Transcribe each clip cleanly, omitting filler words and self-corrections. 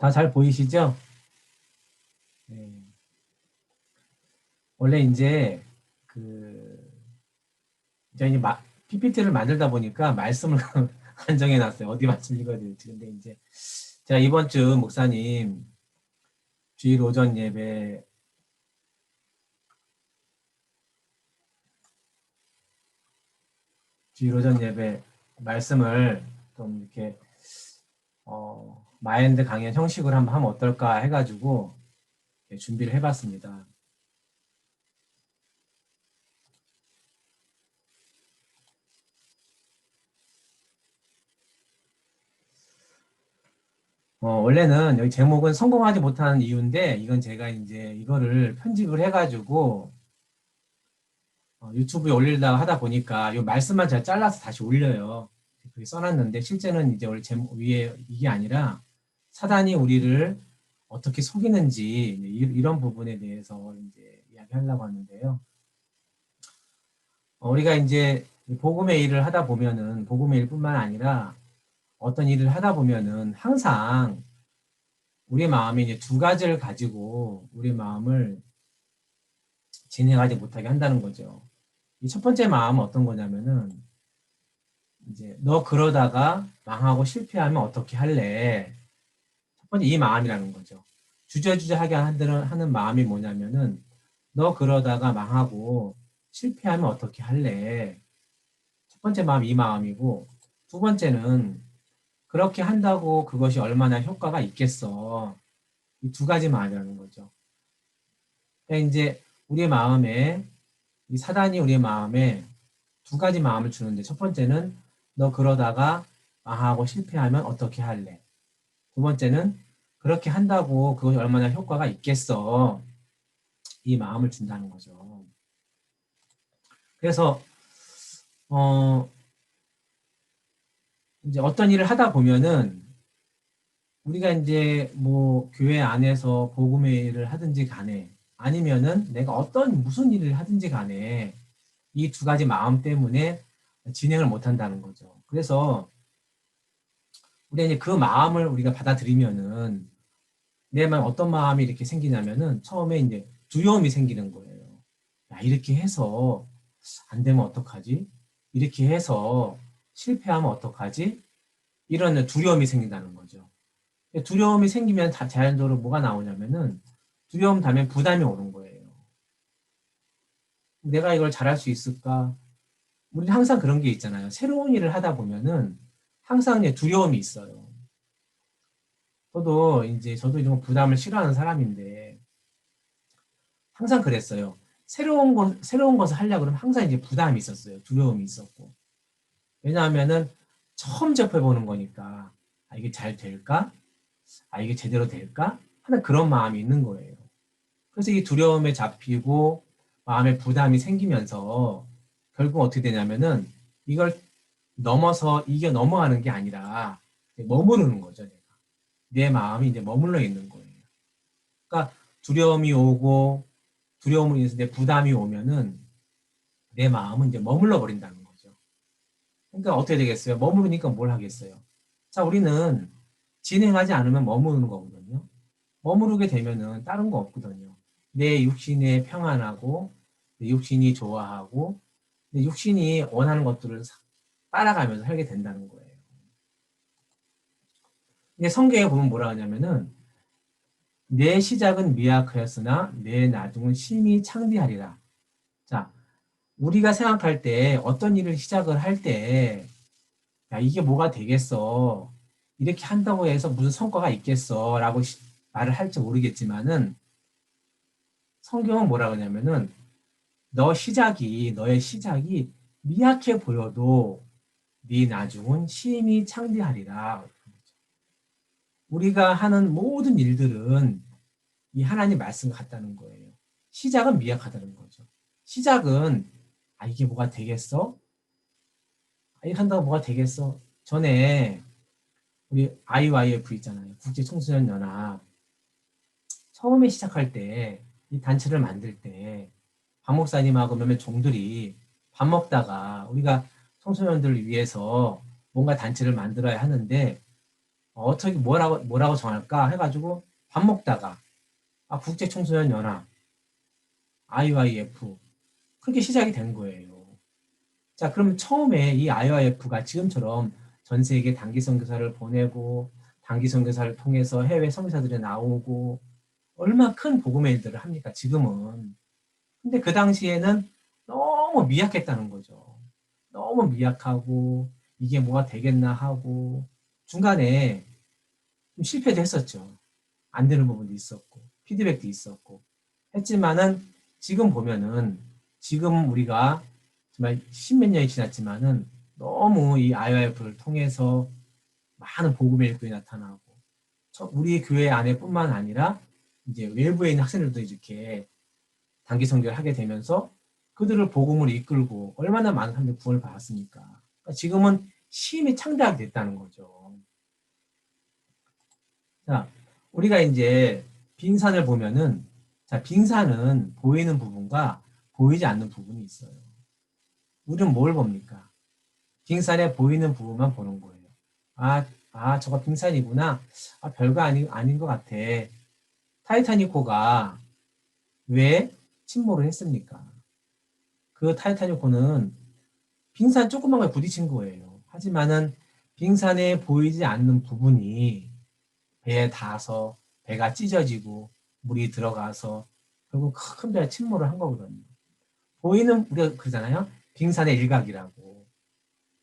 다 잘 보이시죠? 네. 원래 이제 그 제가 이제 PPT를 만들다 보니까 말씀을 안 정해놨어요. 어디 말씀 읽어야 될지. 근데 이제 제가 이번 주 목사님 주일 오전 예배 말씀을 좀 이렇게 마인드 강연 형식으로 한번 하면 어떨까 해가지고 준비를 해봤습니다. 원래는 여기 제목은 성공하지 못하는 이유인데, 이건 제가 이제 이거를 편집을 해가지고 유튜브에 올리려고 하다 보니까 이 말씀만 제가 잘라서 다시 올려요. 그렇게 써놨는데 실제는 이제 원래 제목 위에 이게 아니라 사단이 우리를 어떻게 속이는지 이런 부분에 대해서 이제 이야기하려고 하는데요. 우리가 이제 복음의 일을 하다 보면은 복음의 일뿐만 아니라 어떤 일을 하다 보면은 항상 우리 마음이 이제 두 가지를 가지고 우리 마음을 진행하지 못하게 한다는 거죠. 이 첫 번째 마음은 어떤 거냐면은 이제 너 그러다가 망하고 실패하면 어떻게 할래? 첫 번째 이 마음이라는 거죠. 주저주저하게 하는 마음이 뭐냐면은 너 그러다가 망하고 실패하면 어떻게 할래? 첫 번째 마음 이 마음이고 두 번째는 그렇게 한다고 그것이 얼마나 효과가 있겠어. 이 두 가지 마음이라는 거죠. 그러니까 이제 우리의 마음에 이 사단이 우리의 마음에 두 가지 마음을 주는데 첫 번째는 너 그러다가 망하고 실패하면 어떻게 할래? 두 번째는 그렇게 한다고 그것이 얼마나 효과가 있겠어. 이 마음을 준다는 거죠. 그래서 이제 어떤 일을 하다 보면은 우리가 이제 뭐 교회 안에서 복음의 일을 하든지 간에 아니면은 내가 무슨 일을 하든지 간에 이 두 가지 마음 때문에 진행을 못 한다는 거죠. 그래서 우리가 이제 그 마음을 우리가 받아들이면은 내 마음 어떤 마음이 이렇게 생기냐면은 처음에 이제 두려움이 생기는 거예요. 야, 이렇게 해서 안 되면 어떡하지? 이렇게 해서 실패하면 어떡하지? 이런 두려움이 생긴다는 거죠. 두려움이 생기면 다 자연적으로 뭐가 나오냐면은 두려움 다음에 부담이 오는 거예요. 내가 이걸 잘할 수 있을까? 우리는 항상 그런 게 있잖아요. 새로운 일을 하다 보면은 항상 두려움이 있어요. 저도 이런 부담을 싫어하는 사람인데 항상 그랬어요. 새로운 것을 하려고 그러면 항상 이제 부담이 있었어요. 두려움이 있었고. 왜냐하면은 처음 접해보는 거니까, 아, 이게 잘 될까? 아, 이게 제대로 될까? 하는 그런 마음이 있는 거예요. 그래서 이 두려움에 잡히고 마음에 부담이 생기면서 결국 어떻게 되냐면은 이걸 넘어서 이겨 넘어가는 게 아니라 머무르는 거죠. 내가. 내 마음이 이제 머물러 있는 거예요. 그러니까 두려움이 오고 두려움으로 인해서 내 부담이 오면은 내 마음은 이제 머물러 버린다는 거죠. 그러니까 어떻게 되겠어요? 머무르니까 뭘 하겠어요? 자, 우리는 진행하지 않으면 머무르는 거거든요. 머무르게 되면은 다른 거 없거든요. 내 육신에 평안하고, 내 육신이 좋아하고, 내 육신이 원하는 것들을 따라가면서 살게 된다는 거예요. 근데 성경에 보면 뭐라 하냐면은, 내 시작은 미약하였으나 내 나중은 심히 창대하리라. 자, 우리가 생각할 때 어떤 일을 시작을 할 때, 야, 이게 뭐가 되겠어. 이렇게 한다고 해서 무슨 성과가 있겠어. 라고 말을 할지 모르겠지만은, 성경은 뭐라 그러냐면은, 너의 시작이 미약해 보여도 네 나중은 심히 창대하리라. 우리가 하는 모든 일들은 이 하나님 말씀 같다는 거예요. 시작은 미약하다는 거죠. 시작은 아 이게 뭐가 되겠어? 아, 이렇게 한다고 뭐가 되겠어? 전에 우리 IYF 있잖아요. 국제청소년연합. 처음에 시작할 때 이 단체를 만들 때 박 목사님하고 몇몇 종들이 밥 먹다가 우리가 청소년들을 위해서 뭔가 단체를 만들어야 하는데 어떻게 뭐라고 정할까 해가지고 밥 먹다가 국제청소년연합 IYF 그렇게 시작이 된 거예요. 자, 그럼 처음에 이 IYF가 지금처럼 전 세계 단기 선교사를 보내고 단기 선교사를 통해서 해외 선교사들이 나오고 얼마나 큰 복음의 일들을 합니까? 지금은. 근데 그 당시에는 너무 미약했다는 거죠. 너무 미약하고 이게 뭐가 되겠나 하고 중간에 좀 실패도 했었죠. 안 되는 부분도 있었고 피드백도 있었고 했지만은 지금 보면은 지금 우리가 정말 십몇 년이 지났지만은 너무 이 IYF를 통해서 많은 복음의 일꾼이 나타나고 우리 교회 안에뿐만 아니라 이제 외부에 있는 학생들도 이렇게 단기 선교를 하게 되면서 그들을 복음으로 이끌고 얼마나 많은 사람들이 구원을 받았습니까? 그러니까 지금은 심히 창대하게 됐다는 거죠. 자, 우리가 이제 빙산을 보면은 자, 빙산은 보이는 부분과 보이지 않는 부분이 있어요. 우리는 뭘 봅니까? 빙산에 보이는 부분만 보는 거예요. 저거 빙산이구나. 별거 아닌 것 같아. 타이타닉호가 왜 침몰을 했습니까? 그 타이타닉호는 빙산 조그만 거에 부딪힌 거예요. 하지만은 빙산에 보이지 않는 부분이 배에 닿아서 배가 찢어지고 물이 들어가서 결국 큰 배에 침몰을 한 거거든요. 보이는 우리가 그러잖아요. 빙산의 일각이라고.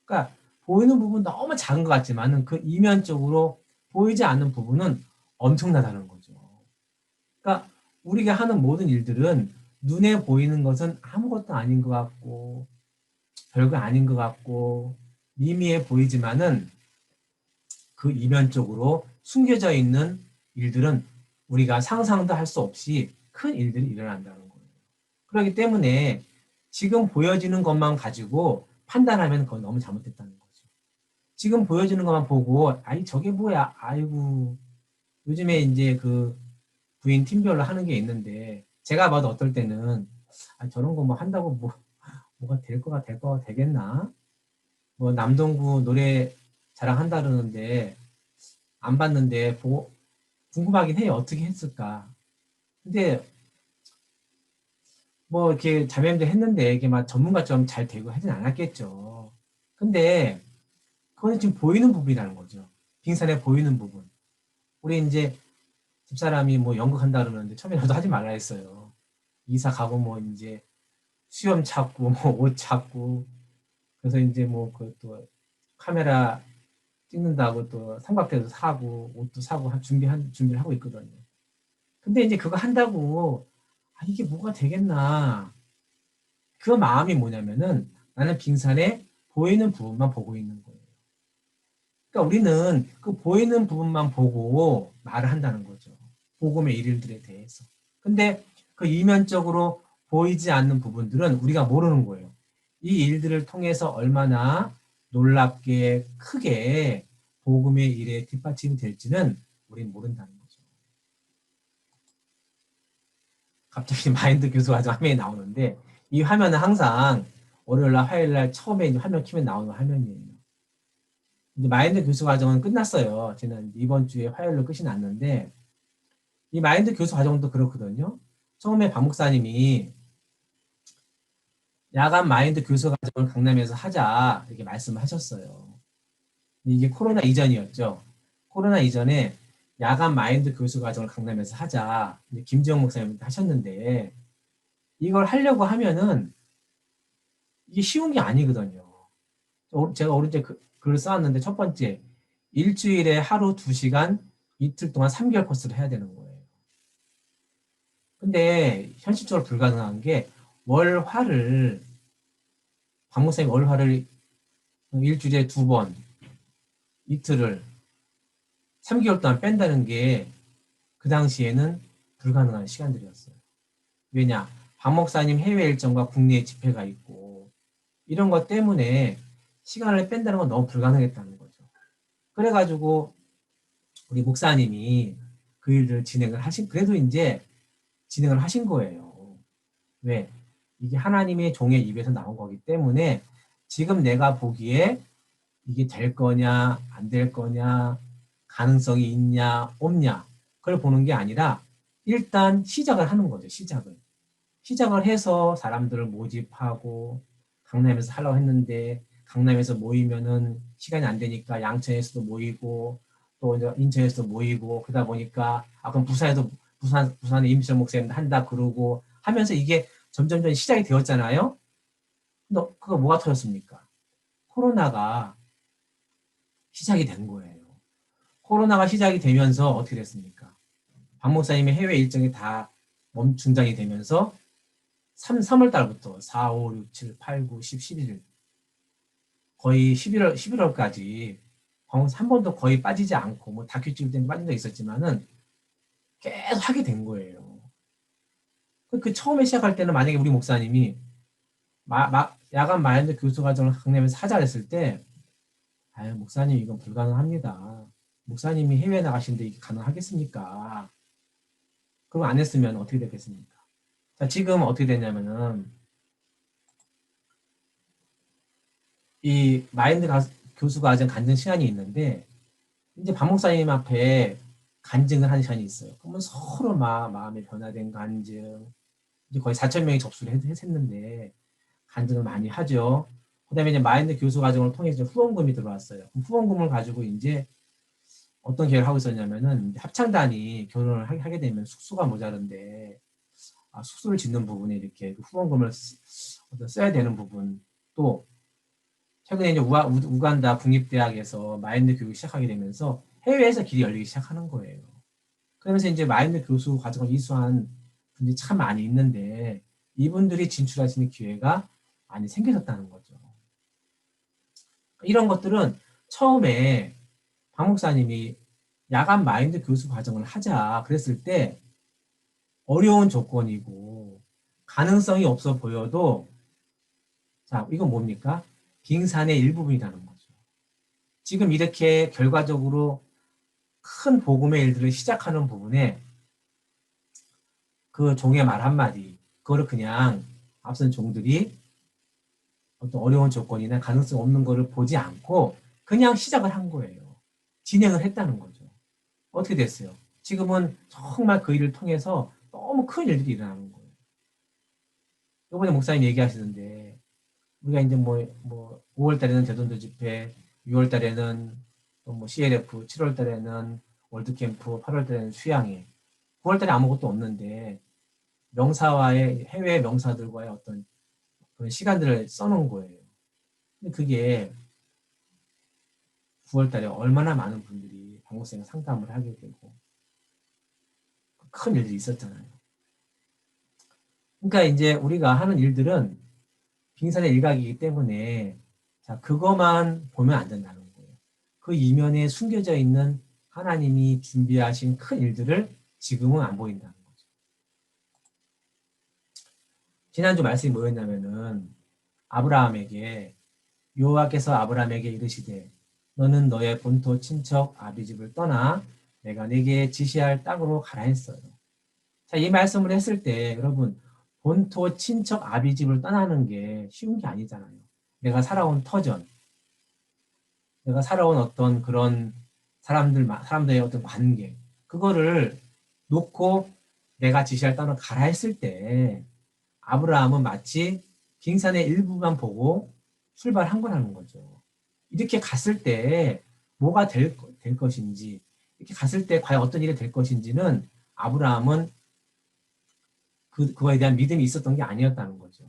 그러니까 보이는 부분 너무 작은 것 같지만은 그 이면적으로 보이지 않는 부분은 엄청나다는 거죠. 그러니까 우리가 하는 모든 일들은 눈에 보이는 것은 아무것도 아닌 것 같고 별거 아닌 것 같고 미미해 보이지만은 그 이면적으로 숨겨져 있는 일들은 우리가 상상도 할 수 없이 큰 일들이 일어난다는 거예요. 그렇기 때문에 지금 보여지는 것만 가지고 판단하면 그건 너무 잘못됐다는 거죠. 지금 보여지는 것만 보고 저게 뭐야 아이고 요즘에 이제 그 부인 팀별로 하는 게 있는데 제가 봐도 어떨 때는 저런 거 뭐 한다고 뭐가 되겠나? 뭐 남동구 노래 자랑한다 그러는데 안 봤는데 보고 궁금하긴 해요. 어떻게 했을까? 근데 뭐 이렇게 자매님들 했는데 이게 막 전문가처럼 잘 되고 하진 않았겠죠. 근데 그거는 지금 보이는 부분이라는 거죠. 빙산에 보이는 부분. 우리 이제 집사람이 뭐 연극한다 그러는데 처음에 저도 하지 말라 했어요. 이사 가고 뭐 이제 수염 찾고 뭐 옷 찾고 그래서 이제 뭐 그또 카메라 찍는다고 또 삼각대도 사고 옷도 사고 준비를 하고 있거든요. 근데 이제 그거 한다고 이게 뭐가 되겠나? 그 마음이 뭐냐면은 나는 빙산에 보이는 부분만 보고 있는 거예요. 그러니까 우리는 그 보이는 부분만 보고 말을 한다는 거죠. 복음의 일들에 대해서. 근데 그 이면적으로 보이지 않는 부분들은 우리가 모르는 거예요. 이 일들을 통해서 얼마나 놀랍게 크게 복음의 일에 뒷받침이 될지는 우리는 모른다는 거죠. 갑자기 마인드 교수 과정 화면이 나오는데 이 화면은 항상 월요일날 화요일날 처음에 이제 화면 키면 나오는 화면이에요. 이제 마인드 교수 과정은 끝났어요. 저는 이번 주에 화요일로 끝이 났는데 이 마인드 교수 과정도 그렇거든요. 처음에 박 목사님이 야간 마인드 교수 과정을 강남에서 하자 이렇게 말씀을 하셨어요. 이게 코로나 이전이었죠. 코로나 이전에 야간 마인드 교수 과정을 강남에서 하자 김지영 목사님 하셨는데 이걸 하려고 하면은 이게 쉬운 게 아니거든요. 제가 오른쪽에 글을 써왔는데 첫 번째 일주일에 하루 2시간 이틀 동안 3개월 코스를 해야 되는 거예요. 근데 현실적으로 불가능한 게 월화를 박 목사님 월화를 일주일에 2번 이틀을 3개월 동안 뺀다는 게 그 당시에는 불가능한 시간들이었어요. 왜냐? 박 목사님 해외 일정과 국내 집회가 있고 이런 것 때문에 시간을 뺀다는 건 너무 불가능했다는 거죠. 그래가지고 우리 목사님이 그 일을 그래도 이제 진행을 하신 거예요. 왜? 이게 하나님의 종의 입에서 나온 거기 때문에 지금 내가 보기에 이게 될 거냐, 안 될 거냐, 가능성이 있냐 없냐 그걸 보는 게 아니라 일단 시작을 하는 거죠. 시작을 해서 사람들을 모집하고 강남에서 하려고 했는데 강남에서 모이면은 시간이 안 되니까 양천에서도 모이고 또 이제 인천에서도 모이고 그러다 보니까 그럼 부산에도 부산에 임시정 목사님 한다 그러고 하면서 이게 점점 시작이 되었잖아요. 근데 그거 뭐가 터졌습니까? 코로나가 시작이 된 거예요. 코로나가 시작이 되면서 어떻게 됐습니까? 박 목사님의 해외 일정이 다 중단이 되면서 3월 달부터 4, 5, 6, 7, 8, 9, 10, 11일 거의 11월까지 한 번도 거의 빠지지 않고 뭐 다큐 찍을 때는 빠진 적 있었지만은 계속 하게 된 거예요. 그 처음에 시작할 때는 만약에 우리 목사님이 야간 마인드 교수 과정을 강남에서 하자 했을 때 아유 목사님 이건 불가능합니다. 목사님이 해외 나가시는데 이게 가능하겠습니까? 그럼 안 했으면 어떻게 되겠습니까? 자, 지금 어떻게 되냐면은 이 마인드 교수 과정 간증 시간이 있는데 이제 박 목사님 앞에 간증을 하는 시간이 있어요. 그러면 서로 마음이 변화된 간증 이제 거의 4,000명이 접수를 했는데 간증을 많이 하죠. 그 다음에 이제 마인드 교수 과정을 통해서 후원금이 들어왔어요. 후원금을 가지고 이제 어떤 계획을 하고 있었냐면은 합창단이 결혼을 하게 되면 숙소가 모자른데 숙소를 짓는 부분에 이렇게 후원금을 써야 되는 부분 또 최근에 이제 우간다 국립대학에서 마인드 교육을 시작하게 되면서 해외에서 길이 열리기 시작하는 거예요. 그러면서 이제 마인드 교수 과정을 이수한 분들이 참 많이 있는데 이분들이 진출할 수 있는 기회가 많이 생겨졌다는 거죠. 이런 것들은 처음에 박 목사님이 야간 마인드 교수 과정을 하자 그랬을 때 어려운 조건이고 가능성이 없어 보여도 자 이건 뭡니까? 빙산의 일부분이라는 거죠. 지금 이렇게 결과적으로 큰 복음의 일들을 시작하는 부분에 그 종의 말 한마디 그거를 그냥 앞선 종들이 어떤 어려운 조건이나 가능성 없는 거를 보지 않고 그냥 시작을 한 거예요. 진행을 했다는 거죠. 어떻게 됐어요? 지금은 정말 그 일을 통해서 너무 큰 일들이 일어나는 거예요. 이번에 목사님 얘기하시던데 우리가 이제 뭐 5월 달에는 대전도 집회, 6월 달에는 또 뭐 CLF, 7월 달에는 월드캠프, 8월 달에는 수양회, 9월 달에 아무것도 없는데 명사와의 해외 명사들과의 어떤 그런 시간들을 써놓은 거예요. 근데 그게 9월 달에 얼마나 많은 분들이 방목생과 상담을 하게 되고 큰 일들이 있었잖아요. 그러니까 이제 우리가 하는 일들은 빙산의 일각이기 때문에 자 그것만 보면 안 된다는 거예요. 그 이면에 숨겨져 있는 하나님이 준비하신 큰 일들을 지금은 안 보인다는 거죠. 지난주 말씀이 뭐였냐면은 아브라함에게 여호와께서 아브라함에게 이르시되 너는 너의 본토 친척 아비집을 떠나 내가 내게 지시할 땅으로 가라 했어요. 자, 이 말씀을 했을 때 여러분 본토 친척 아비집을 떠나는 게 쉬운 게 아니잖아요. 내가 살아온 터전, 내가 살아온 어떤 그런 사람들의 어떤 관계, 그거를 놓고 내가 지시할 땅으로 가라 했을 때 아브라함은 마치 빙산의 일부만 보고 출발한 거라는 거죠. 이렇게 갔을 때 뭐가 될 것인지, 이렇게 갔을 때 과연 어떤 일이 될 것인지는 아브라함은 그거에 대한 믿음이 있었던 게 아니었다는 거죠.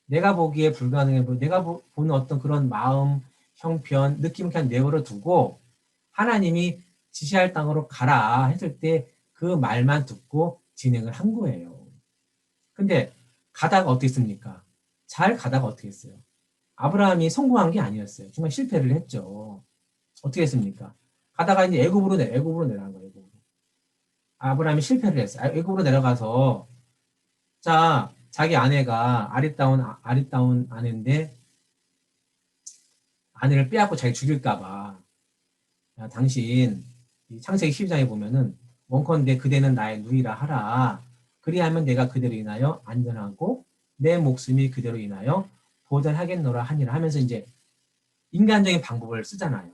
내가 보기에 불가능해 보이고 내가 보는 어떤 그런 마음, 형편, 느낌을 그냥 내버려 두고 하나님이 지시할 땅으로 가라 했을 때 그 말만 듣고 진행을 한 거예요. 근데 가다가 어떻게 했습니까? 잘 가다가 어떻게 했어요? 아브라함이 성공한 게 아니었어요. 정말 실패를 했죠. 어떻게 했습니까? 가다가 이제 애굽으로 내려간 거예요. 애굽으로. 아브라함이 실패를 했어요. 애굽으로 내려가서 자 자기 아내가 아리따운 아내인데 아내를 빼앗고 자기 죽일까봐 당신 창세기 12장에 보면은 원컨대 그대는 나의 누이라 하라. 그리하면 내가 그대로 인하여 안전하고 내 목숨이 그대로 인하여 보전하겠노라 하니라 하면서 이제 인간적인 방법을 쓰잖아요.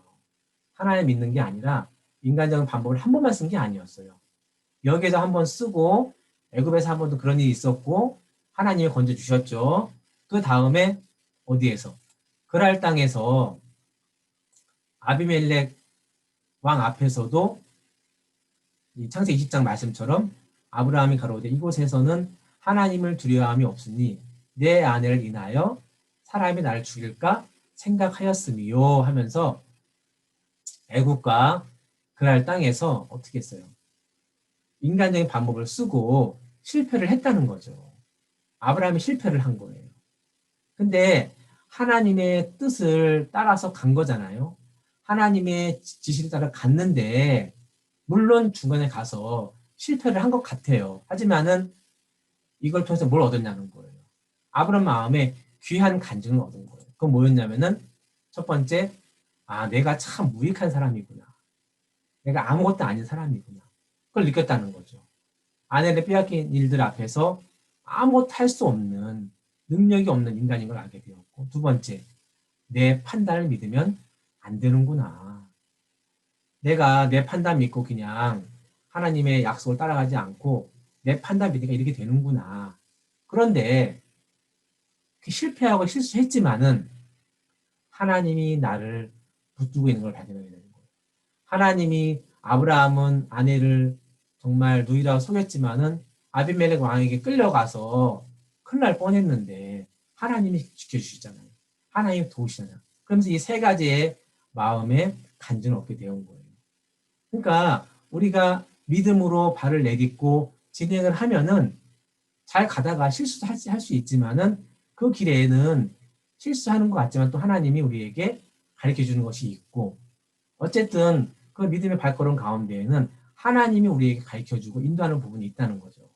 하나님 믿는 게 아니라 인간적인 방법을 한 번만 쓴 게 아니었어요. 여기에서 한 번 쓰고 애굽에서 한 번도 그런 일이 있었고 하나님이 건져주셨죠. 그 다음에 어디에서? 그랄 땅에서 아비멜렉 왕 앞에서도 이 창세기 20장 말씀처럼 아브라함이 가로되 이곳에서는 하나님을 두려워함이 없으니 내 아내를 인하여 사람이 나를 죽일까 생각하였음이요 하면서 애국과 그랄 땅에서 어떻게 했어요? 인간적인 방법을 쓰고 실패를 했다는 거죠. 아브라함이 실패를 한 거예요. 근데 하나님의 뜻을 따라서 간 거잖아요. 하나님의 지시를 따라 갔는데 물론 중간에 가서 실패를 한 것 같아요. 하지만은 이걸 통해서 뭘 얻었냐는 거예요. 아브라함 마음에 귀한 간증을 얻은 거예요. 그건 뭐였냐면은 첫 번째, 아, 내가 참 무익한 사람이구나. 내가 아무것도 아닌 사람이구나. 그걸 느꼈다는 거죠. 아내를 빼앗긴 일들 앞에서 아무것도 할 수 없는 능력이 없는 인간인 걸 알게 되었고, 두 번째, 내 판단을 믿으면 안 되는구나. 내가 내 판단 믿고 그냥 하나님의 약속을 따라가지 않고 내 판단 믿으니까 이렇게 되는구나. 그런데 실패하고 실수했지만은 하나님이 나를 붙들고 있는 걸 발견하게 되는 거예요. 하나님이 아브라함은 아내를 정말 누이라고 속였지만은 아비멜렉 왕에게 끌려가서 큰일 날 뻔했는데 하나님이 지켜주시잖아요. 하나님이 도우시잖아요. 그러면서 이 세 가지의 마음의 간증을 얻게 되는 거예요. 그러니까 우리가 믿음으로 발을 내딛고 진행을 하면은 잘 가다가 실수도 할 수 있지만은 그 길에는 실수하는 것 같지만 또 하나님이 우리에게 가르쳐 주는 것이 있고 어쨌든 그 믿음의 발걸음 가운데에는 하나님이 우리에게 가르쳐 주고 인도하는 부분이 있다는 거죠.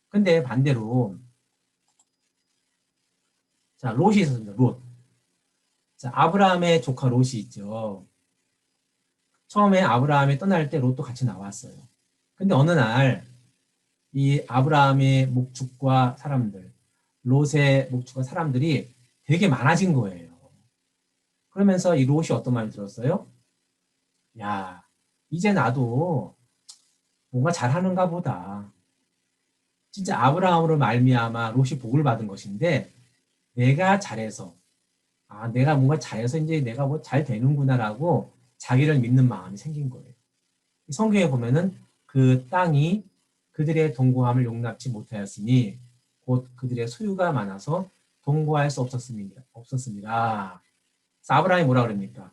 근데 반대로 자, 롯이 있었습니다. 롯. 자, 아브라함의 조카 롯이 있죠. 처음에 아브라함이 떠날 때 롯도 같이 나왔어요. 근데 어느 날 이 아브라함의 목축과 사람들, 롯의 목축과 사람들이 되게 많아진 거예요. 그러면서 이 롯이 어떤 마음이 들었어요? 야, 이제 나도 뭔가 잘하는가 보다. 진짜 아브라함으로 말미암아 롯이 복을 받은 것인데 내가 잘해서 아, 내가 뭔가 잘해서 이제 내가 뭐 잘 되는구나라고 자기를 믿는 마음이 생긴 거예요. 성경에 보면은 그 땅이 그들의 동거함을 용납치 못하였으니 곧 그들의 소유가 많아서 동거할 수 없었습니다. 그래서 아브라함이 뭐라 그럽니까?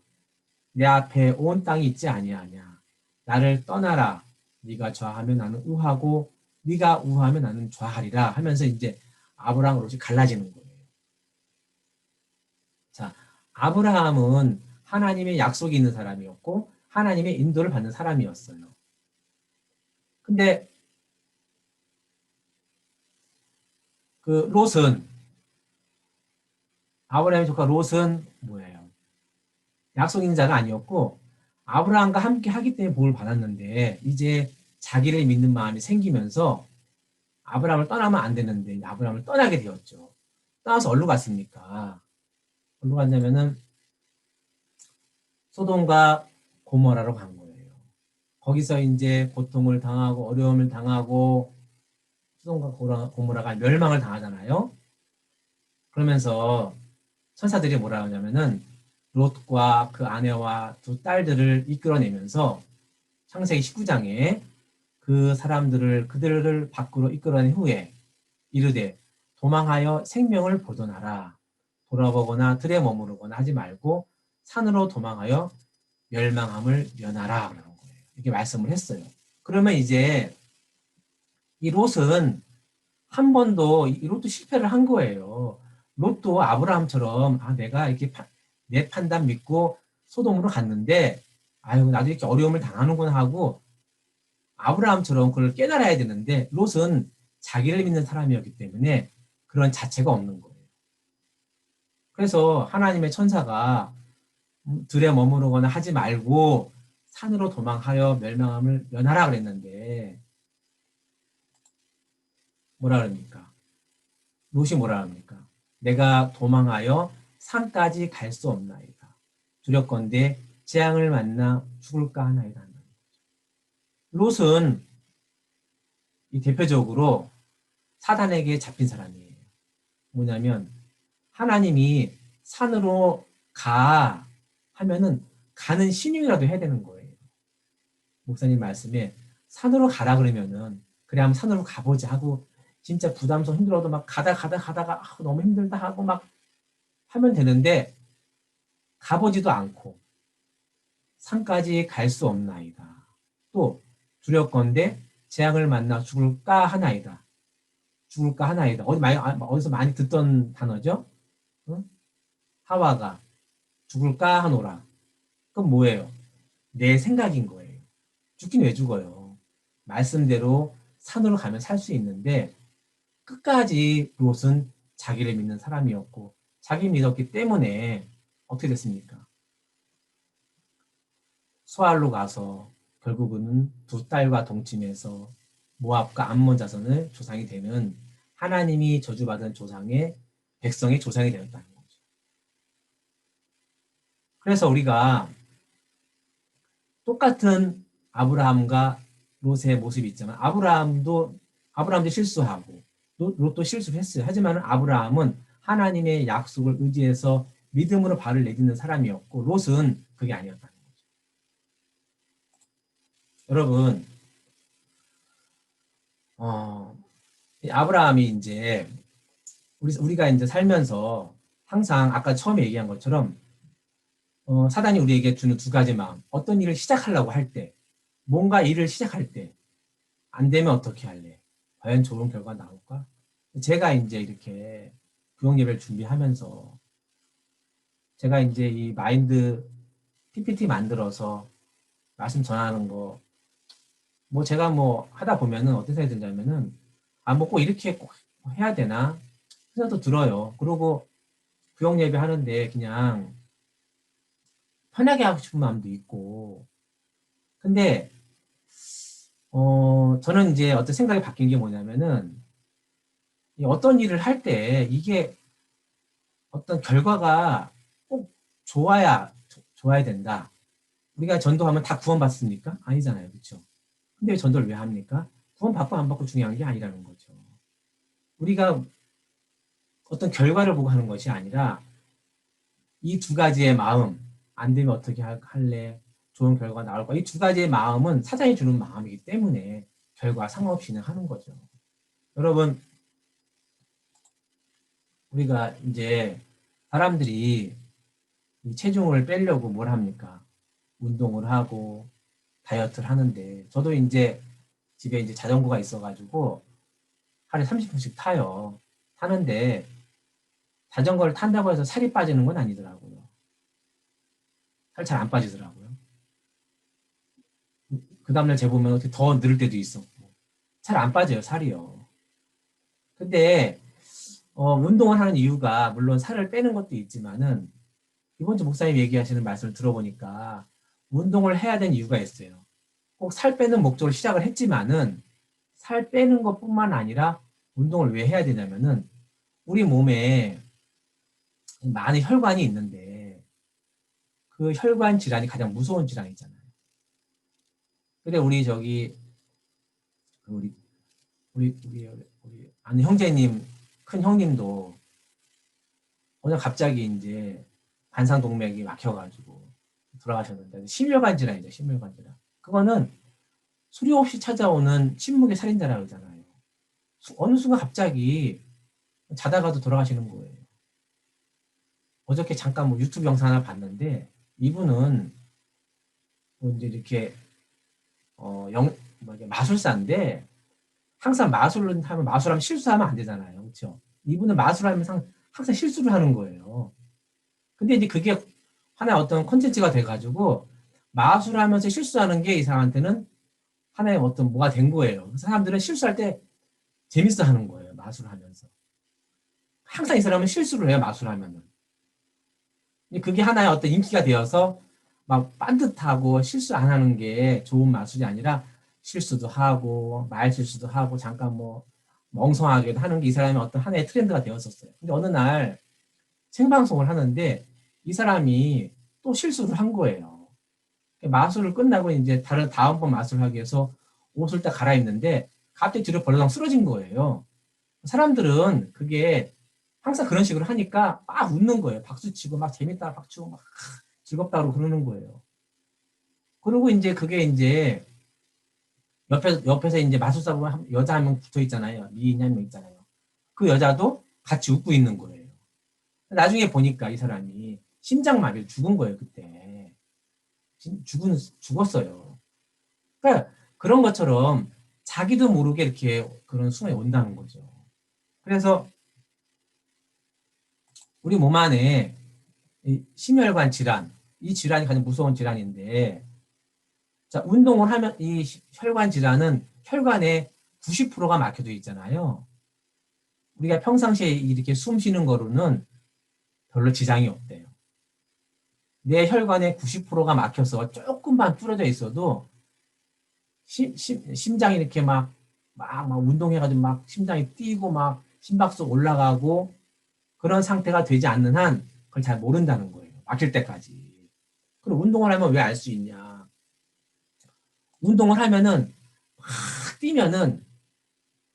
내 앞에 온 땅이 있지 아니하냐. 나를 떠나라. 네가 좌하면 나는 우하고 네가 우하면 나는 좌하리라 하면서 이제 아브라함 롯이 갈라지는 거예요. 자, 아브라함은 하나님의 약속이 있는 사람이었고 하나님의 인도를 받는 사람이었어요. 근데 그 롯은 아브라함의 조카 롯은 뭐예요? 약속 있는 자가 아니었고 아브라함과 함께 하기 때문에 복을 받았는데 이제 자기를 믿는 마음이 생기면서 아브라함을 떠나면 안 되는데 아브라함을 떠나게 되었죠. 떠나서 어디로 갔습니까? 어디로 갔냐면은 소돔과 고모라로 간 거예요. 거기서 이제 고통을 당하고 어려움을 당하고 소돔과 고모라가 멸망을 당하잖아요. 그러면서 천사들이 뭐라 하냐면은 롯과 그 아내와 두 딸들을 이끌어내면서 창세기 19장에 그 사람들을 그들을 밖으로 이끌어낸 후에 이르되 도망하여 생명을 보존하라. 돌아보거나 들에 머무르거나 하지 말고 산으로 도망하여 멸망함을 면하라. 그런 거예요. 이렇게 말씀을 했어요. 그러면 이제 이 롯은 한 번도 이 롯도 실패를 한 거예요. 롯도 아브라함처럼 아 내가 이렇게 내 판단 믿고 소돔으로 갔는데 아유 나도 이렇게 어려움을 당하는구나 하고 아브라함처럼 그걸 깨달아야 되는데 롯은 자기를 믿는 사람이었기 때문에 그런 자체가 없는 거예요. 그래서 하나님의 천사가 들에 머무르거나 하지 말고 산으로 도망하여 멸망함을 면하라 그랬는데 뭐라 그럽니까? 롯이 뭐라 합니까? 내가 도망하여 산까지 갈 수 없나이다. 두렵건대 재앙을 만나 죽을까 하나이다. 롯은 이 대표적으로 사단에게 잡힌 사람이에요. 뭐냐면 하나님이 산으로 가 하면은 가는 신용이라도 해야 되는 거예요. 목사님 말씀에 산으로 가라 그러면은 그래 한번 산으로 가보자 하고 진짜 부담스러워 힘들어도 막 가다가 너무 힘들다 하고 막 하면 되는데 가보지도 않고 산까지 갈 수 없나이다. 또 두렵건대 재앙을 만나 죽을까 하나이다. 죽을까 하나이다. 어디서 많이 듣던 단어죠? 응? 하와가 죽을까 하노라. 그럼 뭐예요? 내 생각인 거예요. 죽긴 왜 죽어요? 말씀대로 산으로 가면 살 수 있는데 끝까지 롯은 자기를 믿는 사람이었고 자기 믿었기 때문에 어떻게 됐습니까? 소알로 가서 결국은 두 딸과 동침해서 모압과 암몬 자손을 조상이 되는 하나님이 저주받은 조상의 백성의 조상이 되었다는 거죠. 그래서 우리가 똑같은 아브라함과 롯의 모습이 있지만 아브라함도 실수하고 롯도 실수를 했어요. 하지만 아브라함은 하나님의 약속을 의지해서 믿음으로 발을 내딛는 사람이었고 롯은 그게 아니었다는 거죠. 여러분, 아브라함이 이제 우리가 이제 살면서 항상 아까 처음에 얘기한 것처럼 사단이 우리에게 주는 두 가지 마음. 어떤 일을 시작하려고 할 때, 뭔가 일을 시작할 때, 안 되면 어떻게 할래? 과연 좋은 결과 나올까? 제가 이제 이렇게 구역 예배를 준비하면서 제가 이제 이 마인드 PPT 만들어서 말씀 전하는 거, 뭐 제가 뭐 하다 보면은 어떤 생각이 드냐면은, 뭐 꼭 이렇게 꼭 해야 되나? 생각도 들어요. 그리고 구역 예배 하는데 그냥 편하게 하고 싶은 마음도 있고. 근데, 저는 이제 어떤 생각이 바뀐 게 뭐냐면은, 어떤 일을 할 때 이게 어떤 결과가 꼭 좋아야 된다. 우리가 전도하면 다 구원받습니까? 아니잖아요. 그렇죠? 근데 전도를 왜 합니까? 구원받고 안 받고 중요한 게 아니라는 거죠. 우리가 어떤 결과를 보고 하는 것이 아니라 이 두 가지의 마음, 안 되면 어떻게 할래? 좋은 결과가 나올 거야. 이 두 가지의 마음은 사장이 주는 마음이기 때문에 결과 상관없이 하는 거죠. 여러분, 우리가 이제 사람들이 체중을 빼려고 뭘 합니까? 운동을 하고 다이어트를 하는데 저도 이제 집에 이제 자전거가 있어가지고 하루에 30분씩 타요. 타는데 자전거를 탄다고 해서 살이 빠지는 건 아니더라고요. 살 잘 안 빠지더라고요. 그 다음날 재보면 어떻게 더 늘을 때도 있었고 잘 안 빠져요, 살이요. 근데 운동을 하는 이유가 물론 살을 빼는 것도 있지만은 이번 주 목사님 얘기하시는 말씀을 들어보니까 운동을 해야 되는 이유가 있어요. 꼭 살 빼는 목적으로 시작을 했지만은 살 빼는 것뿐만 아니라 운동을 왜 해야 되냐면은 우리 몸에 많은 혈관이 있는데 그 혈관 질환이 가장 무서운 질환이잖아요. 근데 우리 아는 형제님, 큰 형님도 오늘 갑자기 이제 관상동맥이 막혀가지고 돌아가셨는데 심혈관 질환이죠, 심혈관 질환. 그거는 수료 없이 찾아오는 침묵의 살인자라고 그러잖아요. 어느 순간 갑자기 자다가도 돌아가시는 거예요. 어저께 잠깐 뭐 유튜브 영상 하나 봤는데 이분은 뭐 이제 이렇게 마술사인데 항상 마술하면 실수하면 안 되잖아요. 그렇죠? 이분은 마술하면 항상 실수를 하는 거예요. 근데 이제 그게 하나의 어떤 콘텐츠가 돼가지고 마술하면서 실수하는 게 이 사람한테는 하나의 어떤 뭐가 된 거예요. 그래서 사람들은 실수할 때 재밌어 하는 거예요. 마술하면서. 항상 이 사람은 실수를 해요. 마술하면은. 그게 하나의 어떤 인기가 되어서 막 빤듯하고 실수 안 하는 게 좋은 마술이 아니라 실수도 하고 말 실수도 하고 잠깐 뭐 멍성하게도 하는 게 이 사람의 어떤 하나의 트렌드가 되었었어요. 근데 어느 날 생방송을 하는데 이 사람이 또 실수를 한 거예요. 마술을 끝나고 이제 다음번 마술을 하기 위해서 옷을 딱 갈아입는데 갑자기 뒤로 벌렁 쓰러진 거예요. 사람들은 그게 항상 그런 식으로 하니까 막 웃는 거예요. 박수치고 막 재밌다 박수치고 막 즐겁다고 그러는 거예요. 그리고 이제 그게 이제 옆에서 이제 마술사 보면 여자 한 명 붙어 있잖아요. 미인 한 명 있잖아요. 그 여자도 같이 웃고 있는 거예요. 나중에 보니까 이 사람이 심장마비로 죽은 거예요, 그때. 죽었어요. 그러니까 그런 것처럼 자기도 모르게 이렇게 그런 순간이 온다는 거죠. 그래서 우리 몸 안에 심혈관 질환, 이 질환이 가장 무서운 질환인데, 자, 운동을 하면 이 혈관 질환은 혈관에 90%가 막혀져 있잖아요. 우리가 평상시에 이렇게 숨 쉬는 거로는 별로 지장이 없대요. 내 혈관에 90%가 막혀서 조금만 뚫어져 있어도 심장이 이렇게 막 운동해가지고 막 심장이 뛰고 막 심박수 올라가고 그런 상태가 되지 않는 한 그걸 잘 모른다는 거예요. 막힐 때까지. 그럼 운동을 하면 왜 알 수 있냐? 운동을 하면은 막 뛰면은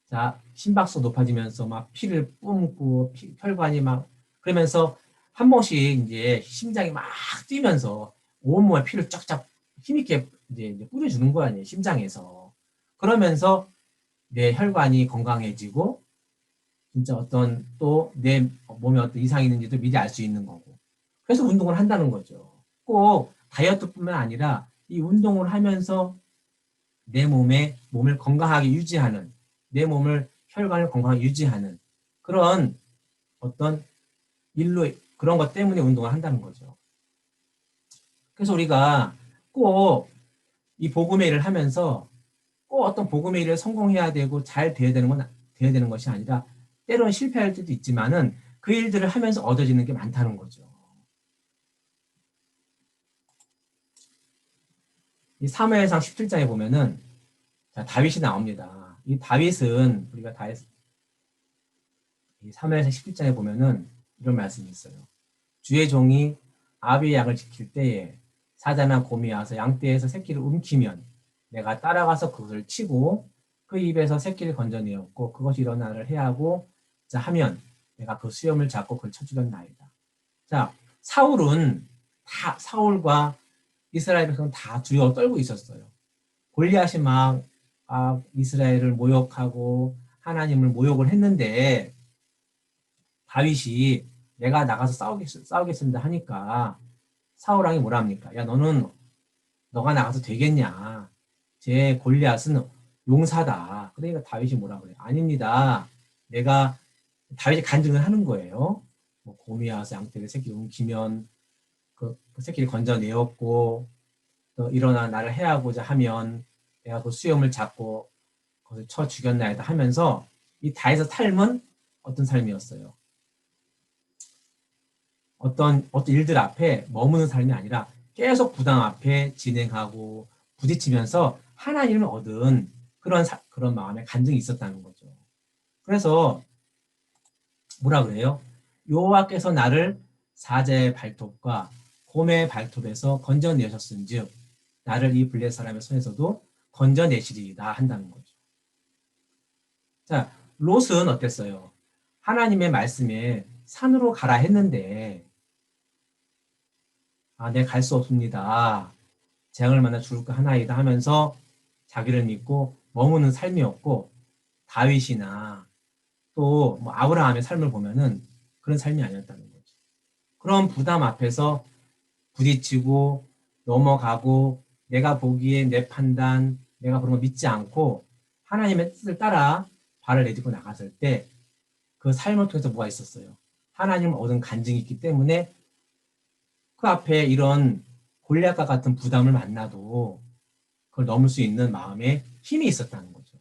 자 심박수 높아지면서 막 피를 뿜고 혈관이 막 그러면서 한 번씩 이제 심장이 막 뛰면서 온몸에 피를 쫙쫙 힘있게 이제 뿌려주는 거 아니에요 심장에서. 그러면서 내 혈관이 건강해지고 진짜 어떤 또 내 몸에 어떤 이상이 있는지도 미리 알 수 있는 거고. 그래서 운동을 한다는 거죠. 꼭 다이어트뿐만 아니라 이 운동을 하면서 내 몸을 건강하게 유지하는 내 몸을 혈관을 건강하게 유지하는 그런 어떤 일로 그런 것 때문에 운동을 한다는 거죠. 그래서 우리가 꼭 이 복음의 일을 하면서 꼭 어떤 복음의 일을 성공해야 되고 잘 돼야 되는 것이 아니라 때로는 실패할 때도 있지만은 그 일들을 하면서 얻어지는 게 많다는 거죠. 이 사무엘상 17장에 보면은 자, 다윗이 나옵니다. 이 다윗은 우리가 다 사무엘상 17장에 보면은 이런 말씀이 있어요. 주의 종이 아비의 양을 지킬 때에 사자나 곰이 와서 양떼에서 새끼를 움키면 내가 따라가서 그것을 치고 그 입에서 새끼를 건져내었고 그것이 일어나를 해하고 자 하면 내가 그 수염을 잡고 그걸 쳐주렸나이다. 자 사울과 이스라엘 백성은 다 두려워 떨고 있었어요. 골리앗이 막 이스라엘을 모욕하고 하나님을 모욕을 했는데 다윗이 내가 나가서 싸우겠습니다 하니까 사울 왕이 뭐라 합니까? 야 너가 나가서 되겠냐? 제 골리앗은 용사다. 그러니까 다윗이 뭐라 그래요? 아닙니다. 다윗이 간증을 하는 거예요. 뭐 곰이 와서 양떼를 새끼를 움키면 그 새끼를 건져내었고 또 일어나 나를 해하고자 하면 내가 그 수염을 잡고 그것을 쳐 죽였나이다 하면서 이 다윗의 삶은 어떤 삶이었어요? 어떤 일들 앞에 머무는 삶이 아니라 계속 부담 앞에 진행하고 부딪히면서 하나님을 얻은 그런 마음의 간증이 있었다는 거죠. 그래서 뭐라 그래요? 여호와께서 나를 사자의 발톱과 곰의 발톱에서 건져내셨은즉 나를 이 블레 사람의 손에서도 건져내시리이다 한다는 거죠. 자, 롯은 어땠어요? 하나님의 말씀에 산으로 가라 했는데 내 갈 수 없습니다. 재앙을 만나 죽을까 하나이다 하면서 자기를 믿고 머무는 삶이었고 다윗이나 또 뭐 아브라함의 삶을 보면은 그런 삶이 아니었다는 거죠. 그런 부담 앞에서 부딪히고 넘어가고 내가 보기에 내 판단, 내가 그런 거 믿지 않고 하나님의 뜻을 따라 발을 내딛고 나갔을 때 그 삶을 통해서 뭐가 있었어요? 하나님을 얻은 간증이 있기 때문에 그 앞에 이런 골리앗과 같은 부담을 만나도 그걸 넘을 수 있는 마음에 힘이 있었다는 거죠.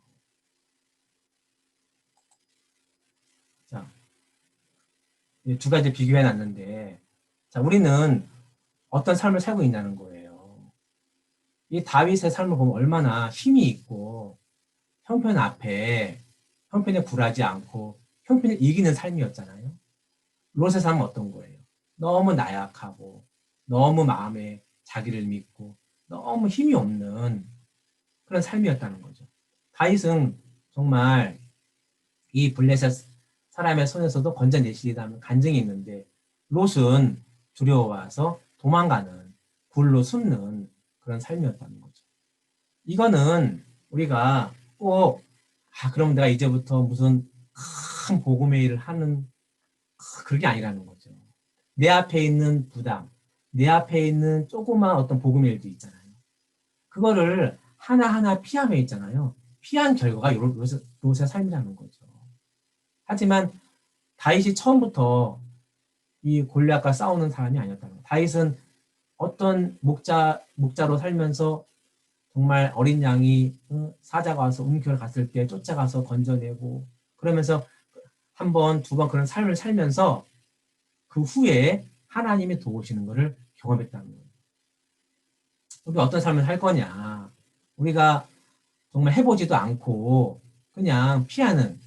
자, 두 가지 비교해 놨는데, 자, 우리는 어떤 삶을 살고 있냐는 거예요. 이 다윗의 삶을 보면 얼마나 힘이 있고, 형편에 굴하지 않고, 형편을 이기는 삶이었잖아요. 롯의 삶은 어떤 거예요? 너무 나약하고, 너무 마음에 자기를 믿고, 너무 힘이 없는 그런 삶이었다는 거죠. 다윗은 정말 이 블레셋 사람의 손에서도 건져내시리라는 간증이 있는데 롯은 두려워와서 도망가는 굴로 숨는 그런 삶이었다는 거죠. 이거는 우리가 꼭 그럼 내가 이제부터 무슨 큰 복음의 일을 하는 그런 게 아니라는 거죠. 내 앞에 있는 부담, 내 앞에 있는 조그만 어떤 복음의 일도 있잖아요. 그거를 하나하나 피하며 있잖아요. 피한 결과가 롯의 삶이라는 거죠. 하지만 다윗이 처음부터 이 골리앗과 싸우는 사람이 아니었다는 거예요. 다윗은 어떤 목자로 살면서 정말 어린 양이 사자가 와서 움켜를 갔을 때 쫓아가서 건져내고 그러면서 한 번, 두 번 그런 삶을 살면서 그 후에 하나님이 도우시는 것을 경험했다는 거예요. 우리 어떤 삶을 살 거냐. 우리가 정말 해보지도 않고 그냥 피하는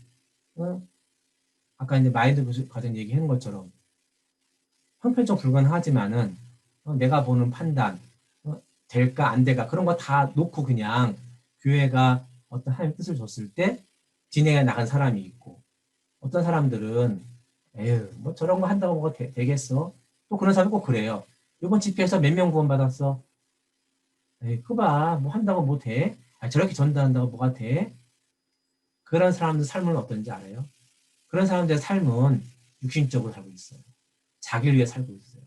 아까 이제 마인드 과정 얘기한 것처럼 형편적 불가능하지만은 내가 보는 판단 될까 안 될까 그런 거 다 놓고 그냥 교회가 어떤 하나님의 뜻을 줬을 때 진행해 나간 사람이 있고 어떤 사람들은 에휴 뭐 저런 거 한다고 뭐가 되겠어? 또 그런 사람이 꼭 그래요. 이번 집회에서 몇 명 구원받았어? 에이 그봐 뭐 한다고 뭐 돼? 저렇게 전도한다고 뭐가 돼? 그런 사람들 삶은 어떤지 알아요? 그런 사람들의 삶은 육신적으로 살고 있어요. 자기를 위해 살고 있어요.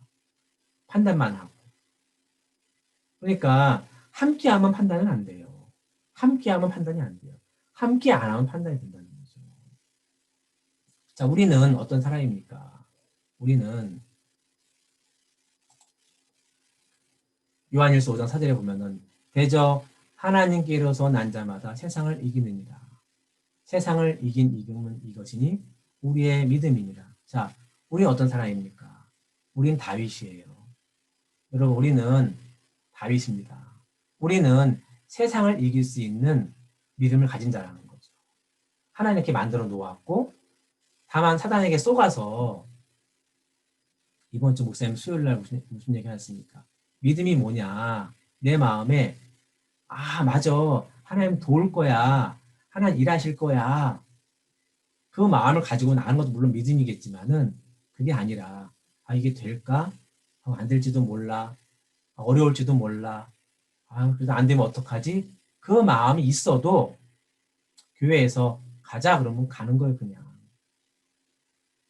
판단만 하고. 그러니까 함께하면 판단은 안 돼요. 함께하면 판단이 안 돼요. 함께 안 하면 판단이 된다는 거죠. 자, 우리는 어떤 사람입니까? 우리는 요한일서 5장 4절에 보면은 대저 하나님께로서 난 자마다 세상을 이기느니라. 세상을 이긴 이금은 이것이니 우리의 믿음이니라. 자, 우리는 어떤 사람입니까? 우린 다윗이에요. 여러분, 우리는 다윗입니다. 우리는 세상을 이길 수 있는 믿음을 가진 자라는 거죠. 하나님 이렇게 만들어 놓았고, 다만 사단에게 속아서, 이번 주 목사님 수요일 날 무슨 얘기 하셨습니까? 믿음이 뭐냐? 내 마음에, 맞아. 하나님 도울 거야. 하나님 일하실 거야. 그 마음을 가지고 나가는 것도 물론 믿음이겠지만은, 그게 아니라, 이게 될까? 안 될지도 몰라. 어려울지도 몰라. 그래도 안 되면 어떡하지? 그 마음이 있어도 교회에서 가자 그러면 가는 거예요, 그냥.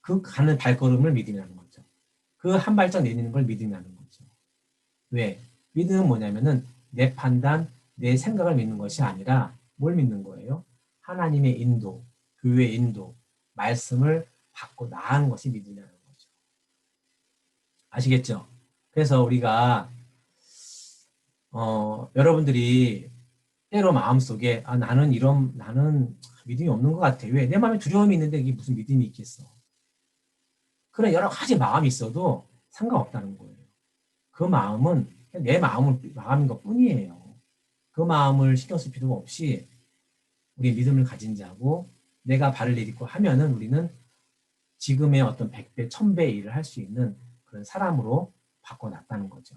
그 가는 발걸음을 믿음이라는 거죠. 그 한 발짝 내딛는 걸 믿음이라는 거죠. 왜? 믿음은 뭐냐면은 내 판단, 내 생각을 믿는 것이 아니라 뭘 믿는 거예요? 하나님의 인도, 교회의 인도, 말씀을 받고 나아가는 것이 믿음이라는 거죠. 아시겠죠? 그래서 우리가 여러분들이 때로 마음속에 나는 믿음이 없는 것 같아. 왜? 내 마음에 두려움이 있는데 이게 무슨 믿음이 있겠어. 그런 여러 가지 마음이 있어도 상관없다는 거예요. 그 마음은 내 마음인 것 뿐이에요. 그 마음을 신경 쓸 필요가 없이 우리 믿음을 가진 자고 내가 발을 내딛고 하면은 우리는 지금의 어떤 100배, 1000배 일을 할 수 있는 그런 사람으로 바꿔놨다는 거죠.